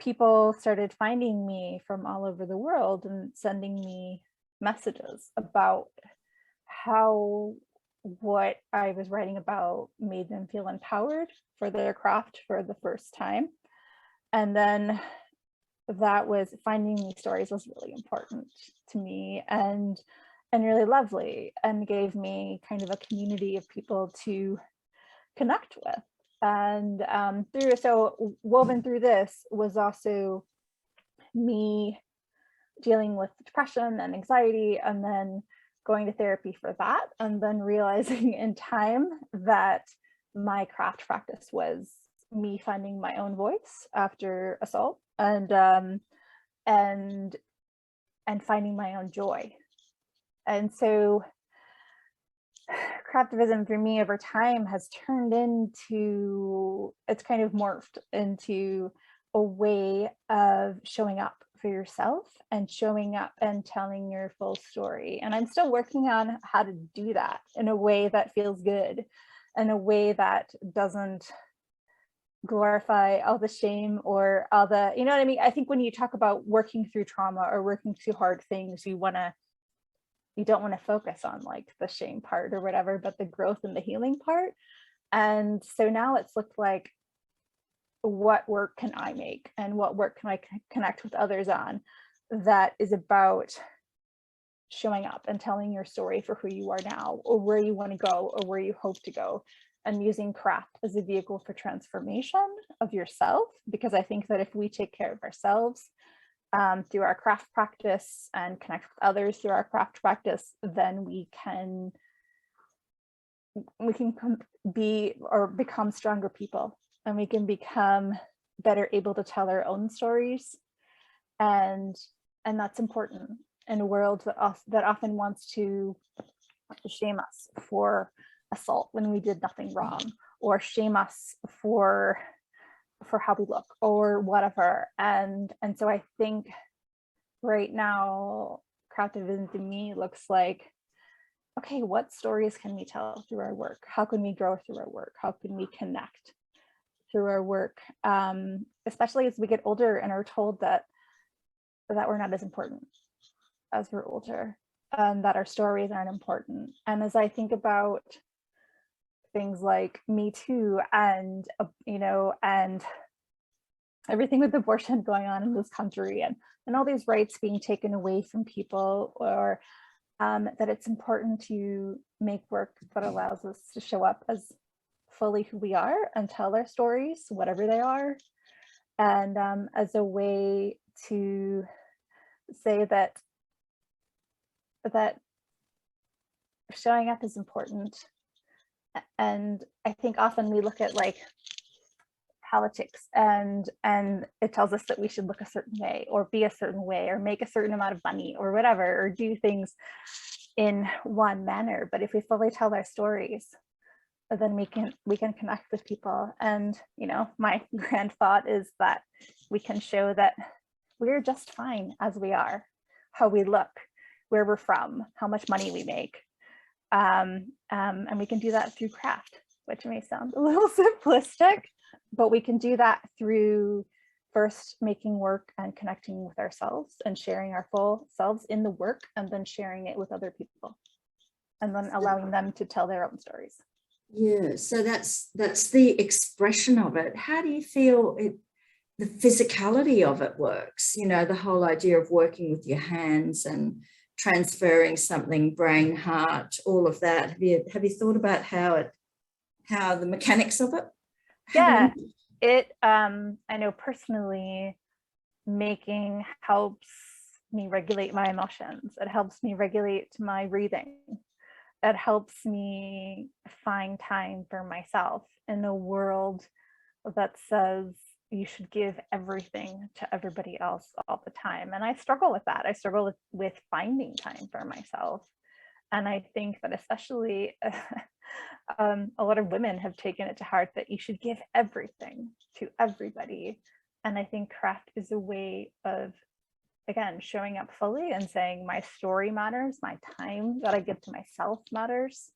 people started finding me from all over the world and sending me messages about how what I was writing about made them feel empowered for their craft for the first time. And then that was finding these stories was really important to me and really lovely, and gave me kind of a community of people to connect with. And so woven through this was also me dealing with depression and anxiety, and then going to therapy for that, and then realizing in time that my craft practice was me finding my own voice after assault, and finding my own joy. And so craftivism for me over time has turned into, it's kind of morphed into a way of showing up for yourself and showing up and telling your full story. And I'm still working on how to do that in a way that feels good, in a way that doesn't glorify all the shame or all the, you know what I mean? I think when you talk about working through trauma or working through hard things, you don't want to focus on like the shame part or whatever, but the growth and the healing part. And so now it's looked like, what work can I make and what work can I connect with others on that is about showing up and telling your story for who you are now, or where you want to go, or where you hope to go, and using craft as a vehicle for transformation of yourself. Because I think that if we take care of ourselves through our craft practice and connect with others through our craft practice, then we can become stronger people, and we can become better able to tell our own stories. And that's important in a world that often wants to shame us for assault when we did nothing wrong, or shame us for how we look or whatever. And so I think right now craftivism to me looks like, okay, what stories can we tell through our work? How can we grow through our work? How can we connect through our work? Especially as we get older and are told that we're not as important as we're older, and that our stories aren't important. And as I think about things like Me Too and, and everything with abortion going on in this country, and all these rights being taken away from people, or that it's important to make work that allows us to show up as fully who we are and tell our stories, whatever they are, and as a way to say that showing up is important. And I think often we look at like politics and it tells us that we should look a certain way, or be a certain way, or make a certain amount of money, or whatever, or do things in one manner. But if we fully tell our stories, then we can connect with people. And my grand thought is that we can show that we're just fine as we are, how we look, where we're from, how much money we make, and we can do that through craft, which may sound a little simplistic, but we can do that through first making work and connecting with ourselves and sharing our full selves in the work, and then sharing it with other people, and then allowing them to tell their own stories. Yeah, so that's the expression of it. How do you feel the physicality of it works? The whole idea of working with your hands and transferring something, brain, heart, all of that. Have you thought about how the mechanics of it? Yeah, I know personally, making helps me regulate my emotions. It helps me regulate my breathing. It helps me find time for myself in a world that says you should give everything to everybody else all the time. And I struggle with that. I struggle with finding time for myself. And I think that especially a lot of women have taken it to heart that you should give everything to everybody. And I think craft is a way of, again, showing up fully and saying my story matters, my time that I give to myself matters,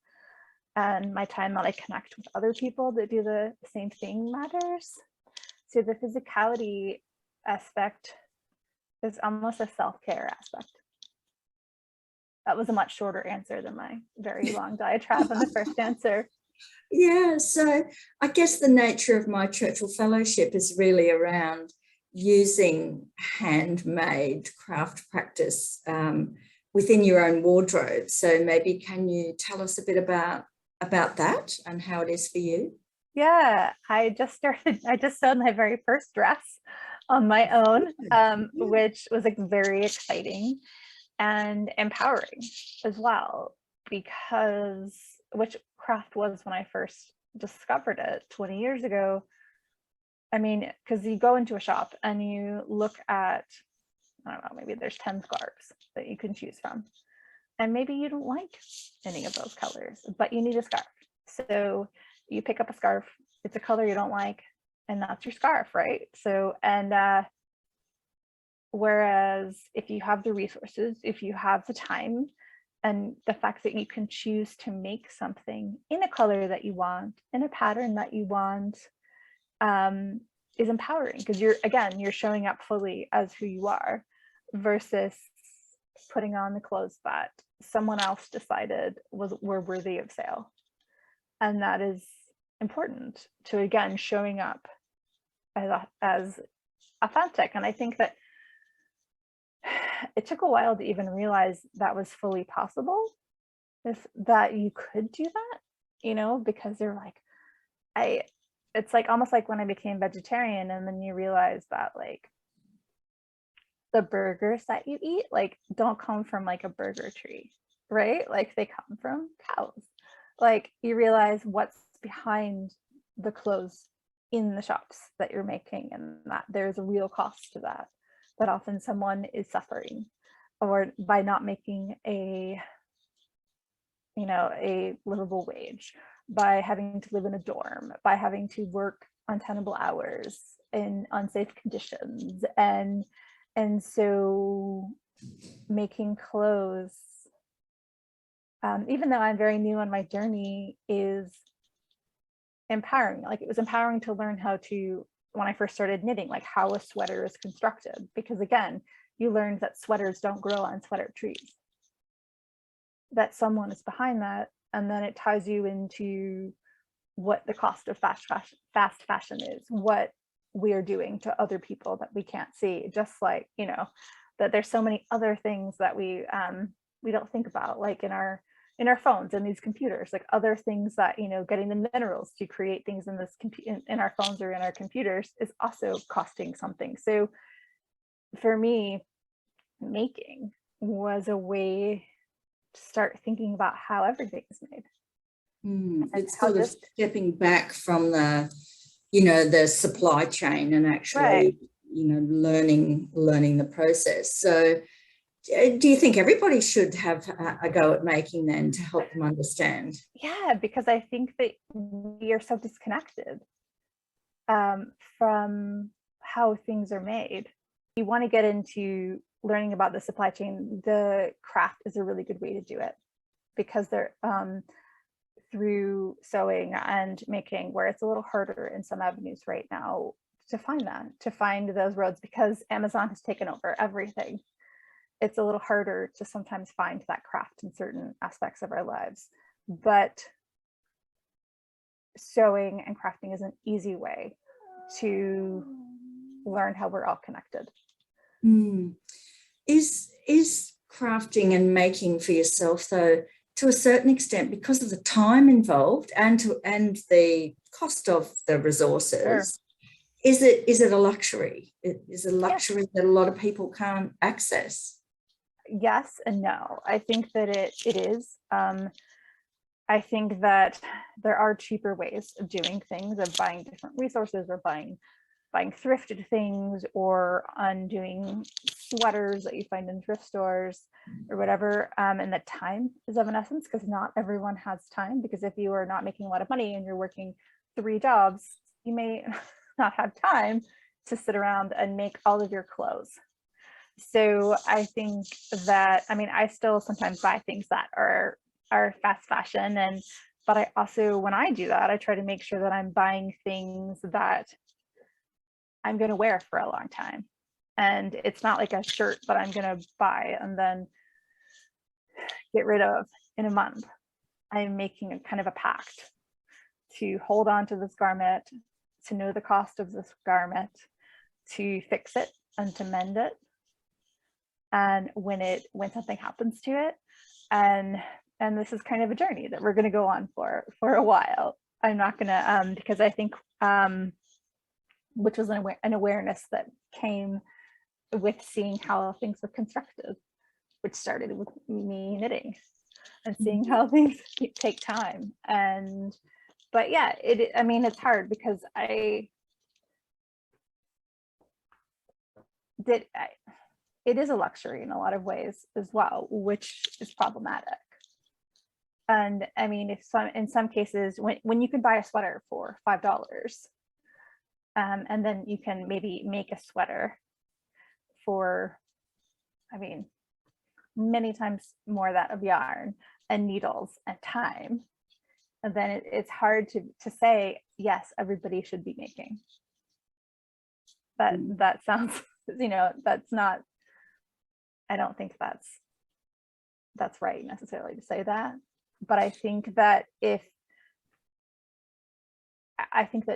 and my time that I connect with other people that do the same thing matters. So the physicality aspect is almost a self-care aspect. That was a much shorter answer than my very long diatribe on the first answer. Yeah, so I guess the nature of my Churchill Fellowship is really around using handmade craft practice within your own wardrobe. So maybe can you tell us a bit about that and how it is for you? Yeah, I just sewed my very first dress on my own, which was like very exciting and empowering as well, because which craft was when I first discovered it 20 years ago. I mean, because you go into a shop and you look at, I don't know, maybe there's 10 scarves that you can choose from. And maybe you don't like any of those colors, but you need a scarf. So you pick up a scarf, it's a color you don't like, and that's your scarf, right? So, and whereas if you have the resources, if you have the time, and the fact that you can choose to make something in a color that you want, in a pattern that you want, is empowering, because you're showing up fully as who you are versus putting on the clothes that someone else decided were worthy of sale. And that is important to, again, showing up as authentic. And I think that it took a while to even realize that was fully possible, that you could do that, because they're like, it's like almost like when I became vegetarian, and then you realize that like the burgers that you eat like don't come from like a burger tree, right? Like they come from cows. Like you realize what's behind the clothes in the shops that you're making, and that there's a real cost to that often someone is suffering, or by not making a livable wage, by having to live in a dorm, by having to work untenable hours in unsafe conditions. And so making clothes, even though I'm very new on my journey, is empowering. Like it was empowering to learn how to, when I first started knitting, like how a sweater is constructed, because again, you learned that sweaters don't grow on sweater trees, that someone is behind that. And then it ties you into what the cost of fast fashion is, what we're doing to other people that we can't see, just like, that there's so many other things that we don't think about, like in our phones and these computers, like other things that, getting the minerals to create things in this in our phones or in our computers is also costing something. So for me, making was a way to start thinking about how everything is made. It's sort of stepping back from the supply chain and actually, right, learning the process. So do you think everybody should have a go at making then, to help them understand? Yeah, because I think that we are so disconnected from how things are made. You want to get into learning about the supply chain. The craft is a really good way to do it, because they're through sewing and making, where it's a little harder in some avenues right now to find those roads, because Amazon has taken over everything. It's a little harder to sometimes find that craft in certain aspects of our lives, but sewing and crafting is an easy way to learn how we're all connected. Is crafting and making for yourself, though, to a certain extent, because of the time involved and the cost of the resources, sure, is it a luxury? Is it a luxury, yes, that a lot of people can't access? Yes and no. I think that it is. I think that there are cheaper ways of doing things, of buying different resources, or buying thrifted things, or undoing sweaters that you find in thrift stores or whatever. And that time is of an essence, because not everyone has time, because if you are not making a lot of money and you're working 3 jobs, you may not have time to sit around and make all of your clothes. So I think that, I still sometimes buy things that are fast fashion, but I also, when I do that, I try to make sure that I'm buying things that I'm going to wear for a long time. And it's not like a shirt that I'm going to buy and then get rid of in a month. I'm making a kind of a pact to hold on to this garment, to know the cost of this garment, to fix it and to mend it. And when something happens to it, and this is kind of a journey that we're going to go on for a while. I'm not going to, because I think, which was an awareness that came with seeing how things were constructed, which started with me knitting and seeing how things take time. But yeah, I mean, it's hard because it is a luxury in a lot of ways as well, which is problematic. And I mean, in some cases, when you can buy a sweater for $5, and then you can maybe make a sweater for, I mean, many times more that of yarn and needles and time, and then it's hard to say, yes, everybody should be making. That sounds, that's not, I don't think that's right necessarily to say that. But I think that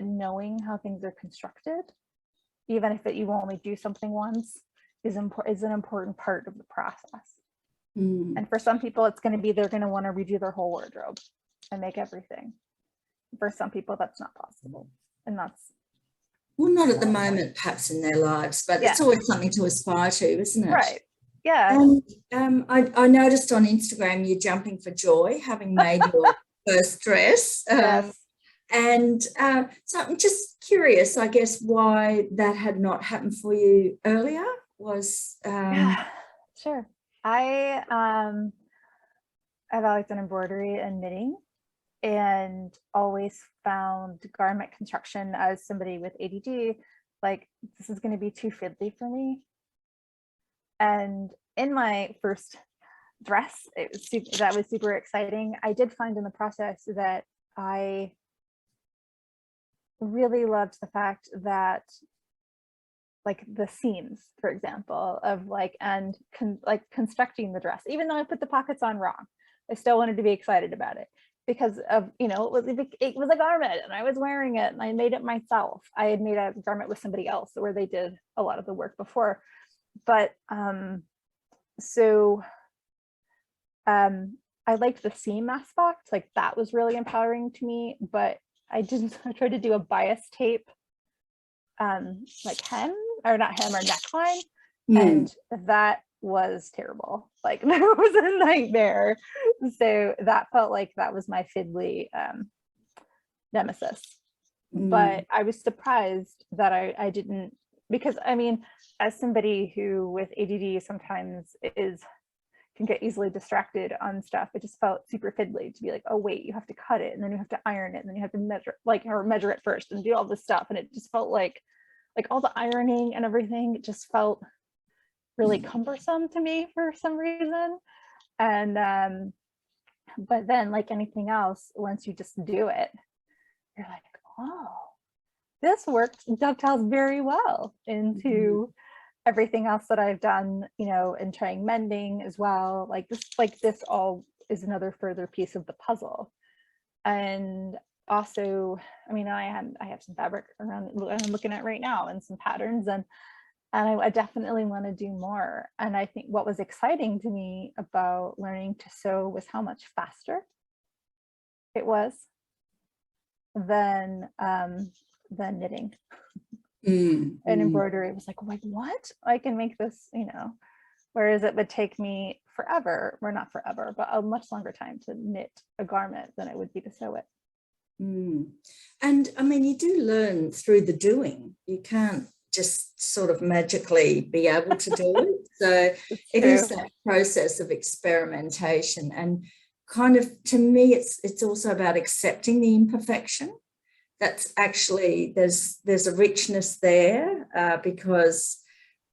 knowing how things are constructed, even if you only do something once, is an important part of the process. And for some people, it's going to be they're going to want to redo their whole wardrobe and make everything. For some people, that's not possible, and that's not at the moment, perhaps in their lives, but it's always something to aspire to, isn't it? Right. Yeah. And I noticed on Instagram you're jumping for joy having made your first dress. Yes. And so I'm just curious, I guess, why that had not happened for you earlier was. Yeah, sure. I've always done embroidery and knitting, and always found garment construction as somebody with ADD, like, this is going to be too fiddly for me. And in my first dress, that was super exciting. I did find in the process that I really loved the fact that, like, the seams, for example, of constructing the dress, even though I put the pockets on wrong, I still wanted to be excited about it because of, it was a garment and I was wearing it and I made it myself. I had made a garment with somebody else where they did a lot of the work before, but I liked the seam aspect, like that was really empowering to me, but I tried to do a bias tape like hem, or not hem, or neckline, and that was terrible. Like, that was a nightmare. So that felt like that was my fiddly nemesis. But I was surprised that I didn't, because I mean, as somebody who with ADD sometimes can get easily distracted on stuff, it just felt super fiddly to be like, oh wait, you have to cut it and then you have to iron it and then you have to measure it first and do all this stuff, and it just felt like all the ironing and everything just felt really cumbersome to me for some reason. And but then, like anything else, once you just do it, you're like, oh, this dovetails very well into everything else that I've done, and trying mending as well. Like this all is another further piece of the puzzle. And also, I mean, I have some fabric around I'm looking at right now and some patterns, and I definitely want to do more. And I think what was exciting to me about learning to sew was how much faster it was than knitting. And embroidery was like, what? I can make this, whereas it would take me forever, or not forever, but a much longer time to knit a garment than it would be to sew it. And I mean, you do learn through the doing. You can't just sort of magically be able to do it. So it is that process of experimentation, and kind of, to me, it's also about accepting the imperfection. That's actually, there's a richness there because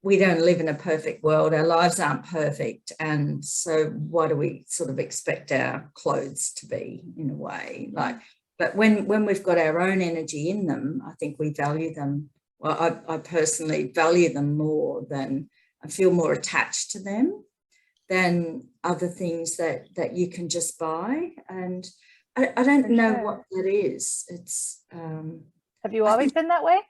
we don't live in a perfect world. Our lives aren't perfect. And so why do we sort of expect our clothes to be, in a way? But when we've got our own energy in them, I think we value them well, I personally value them more than, I feel more attached to them than other things that you can just buy. And I don't know what that is. It's have you always been that way?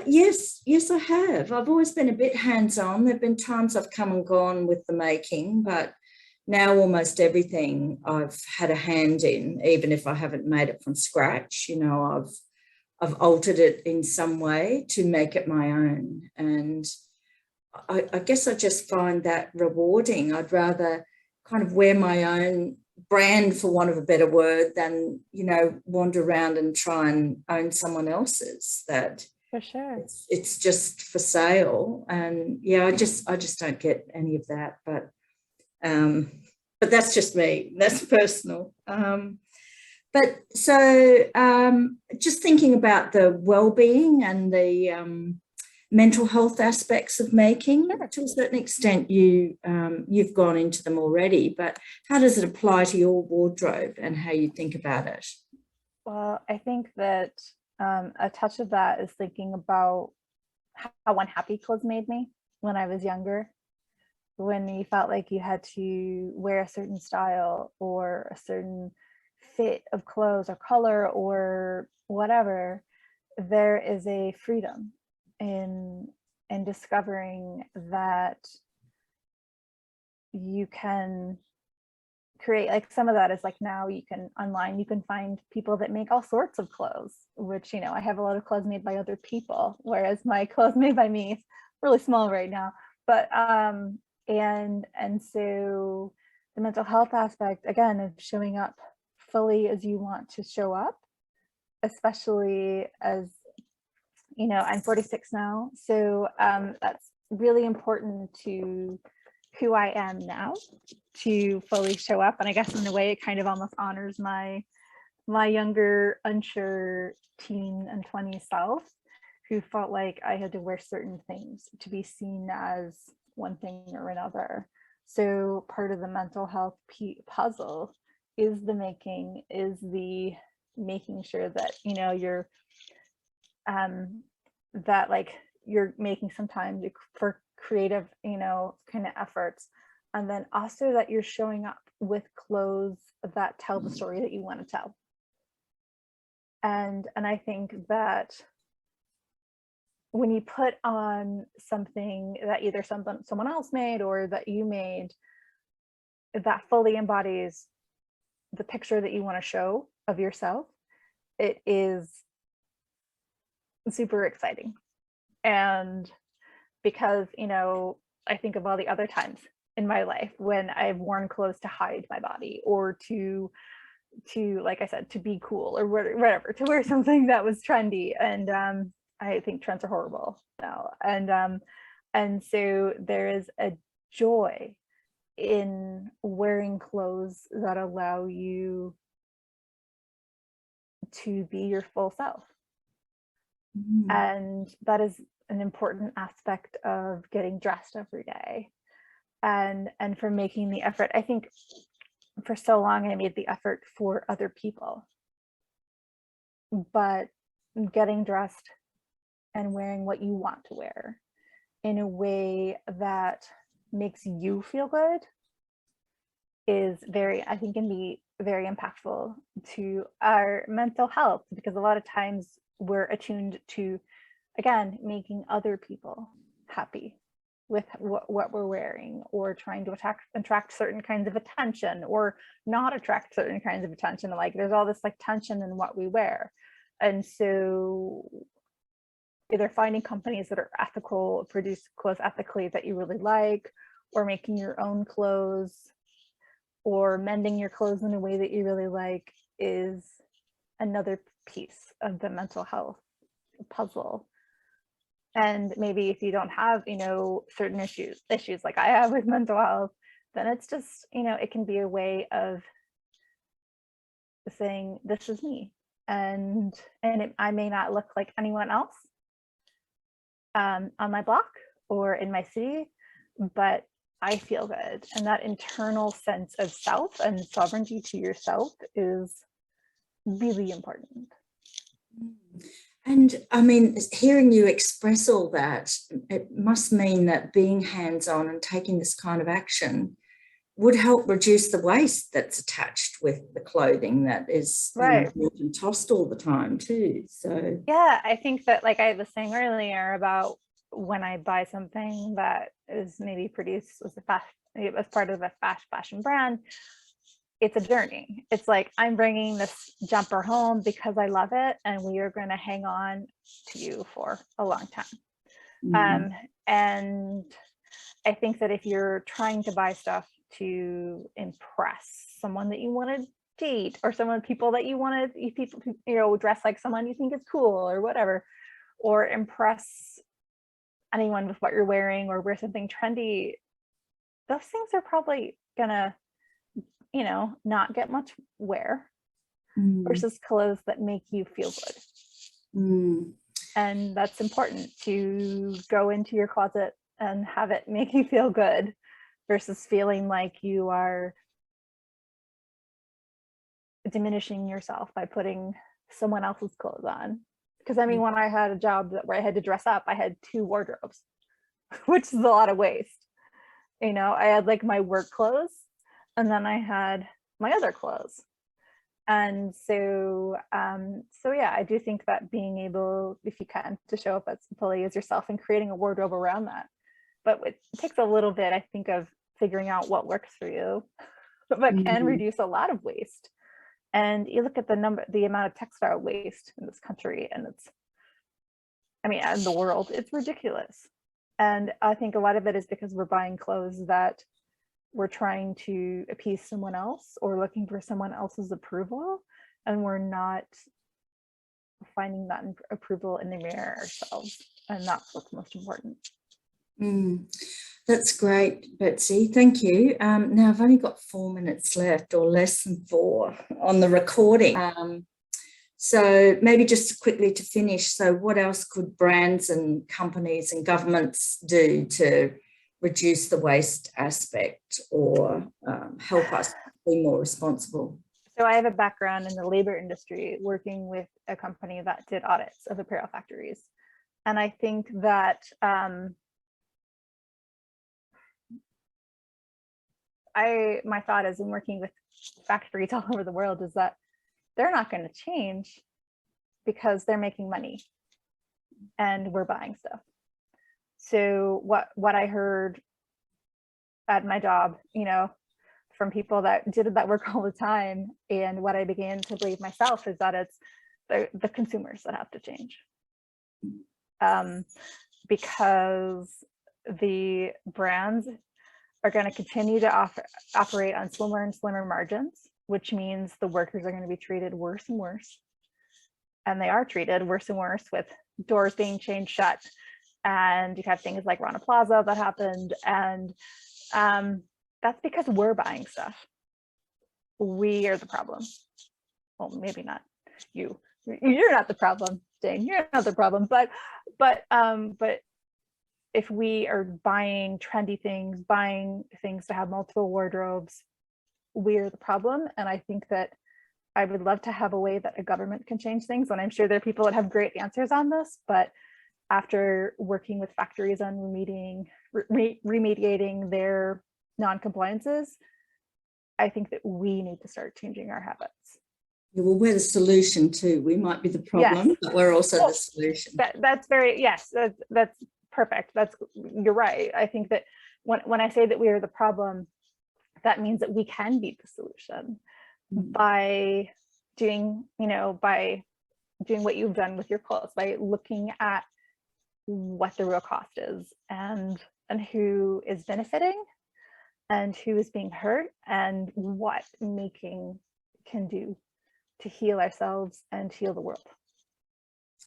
Yes, I have. I've always been a bit hands-on. There have been times I've come and gone with the making, but now almost everything I've had a hand in, even if I haven't made it from scratch. You know, I've altered it in some way to make it my own. And I guess I just find that rewarding. I'd rather kind of wear my own brand, for want of a better word, than, you know, wander around and try and own someone else's. That For sure. it's just for sale. And yeah, I just don't get any of that. But that's just me. That's personal. But so just thinking about the well-being and the mental health aspects of making, to a certain extent you've gone into them already, but how does it apply to your wardrobe and how you think about it? Well, I think that a touch of that is thinking about how unhappy clothes made me when I was younger, when you felt like you had to wear a certain style or a certain fit of clothes or color or whatever. There is a freedom in discovering that you can create, like, some of that is like, now you can online, you can find people that make all sorts of clothes, which, you know, I have a lot of clothes made by other people, whereas my clothes made by me is really small right now. But and so the mental health aspect, again, of showing up fully as you want to show up, especially as, you know, I'm 46 now, so that's really important to who I am now, to fully show up. And I guess in a way it kind of almost honors my younger, unsure teen and 20 self, who felt like I had to wear certain things to be seen as one thing or another. So part of the mental health puzzle is the making sure that, you know, you're that, like, you're making some time for creative, you know, kind of efforts, and then also that you're showing up with clothes that tell the story that you want to tell. And I think that when you put on something that either someone else made or that you made, that fully embodies the picture that you want to show of yourself, it is super exciting. And because, you know, I think of all the other times in my life when I've worn clothes to hide my body, or to like I said, to be cool, or whatever, to wear something that was trendy. And I think trends are horrible now. And so there is a joy in wearing clothes that allow you to be your full self. And that is an important aspect of getting dressed every day, and for making the effort. I think for so long I made the effort for other people, but getting dressed and wearing what you want to wear in a way that makes you feel good is I think can be very impactful to our mental health, because a lot of times we're attuned to, again, making other people happy with what we're wearing, or trying to attract certain kinds of attention, or not attract certain kinds of attention. Like, there's all this like tension in what we wear. And so either finding companies that are ethical, produce clothes ethically that you really like, or making your own clothes, or mending your clothes in a way that you really like, is another piece of the mental health puzzle. And maybe if you don't have, you know, certain issues like I have with mental health, then it's just, you know, it can be a way of saying, this is me, and I may not look like anyone else on my block or in my city, but I feel good. And that internal sense of self and sovereignty to yourself is really important. And I mean, hearing you express all that, it must mean that being hands-on and taking this kind of action would help reduce the waste that's attached with the clothing that is, you know, Right. being tossed all the time too. So Yeah, I think that, like I was saying earlier about when I buy something that is maybe produced as part of a fast fashion brand, it's a journey. It's like, I'm bringing this jumper home because I love it, and we are going to hang on to you for a long time. And I think that if you're trying to buy stuff to impress someone that you want to date, or people that you want to, people, you know, dress like someone you think is cool or whatever, or impress anyone with what you're wearing, or wear something trendy, those things are probably gonna, you know, not get much wear versus clothes that make you feel good. And that's important, to go into your closet and have it make you feel good versus feeling like you are diminishing yourself by putting someone else's clothes on. Because I mean, when I had a job where I had to dress up, I had 2 wardrobes, which is a lot of waste. You know, I had like my work clothes, and then I had my other clothes. And so yeah, I do think that being able, if you can, to show up as fully as yourself and creating a wardrobe around that. But it takes a little bit, I think, of figuring out what works for you, but can reduce a lot of waste. And you look at the amount of textile waste in this country, and it's, I mean, in the world, it's ridiculous. And I think a lot of it is because we're buying clothes that we're trying to appease someone else or looking for someone else's approval, and we're not finding that approval in the mirror ourselves. And that's what's most important. That's great, Betsy. Thank you. Now I've only got 4 minutes left, or less than 4, on the recording. So maybe just quickly to finish, so what else could brands and companies and governments do to reduce the waste aspect, or help us be more responsible? So I have a background in the labor industry, working with a company that did audits of apparel factories. And I think that my thought is, in working with factories all over the world, is that they're not going to change because they're making money and we're buying stuff. So what I heard at my job, you know, from people that did that work all the time, and what I began to believe myself, is that it's the consumers that have to change. Because the brands are going to continue to operate on slimmer and slimmer margins, which means the workers are going to be treated worse and worse. And they are treated worse and worse, with doors being chained shut. And you have things like Rana Plaza that happened. And that's because we're buying stuff. We are the problem. Well, maybe not you. You're not the problem, Jane. You're not the problem. But if we are buying trendy things, buying things to have multiple wardrobes, we're the problem. And I think that I would love to have a way that a government can change things. And I'm sure there are people that have great answers on this, but after working with factories on remediating their non-compliances, I think that we need to start changing our habits. Yeah, well, we're the solution too. We might be the problem, yes, but we're also the solution. That's perfect. You're right. I think that when I say that we are the problem, that means that we can be the solution by doing what you've done with your clothes, by looking at what the real cost is, and who is benefiting and who is being hurt, and what making can do to heal ourselves and heal the world.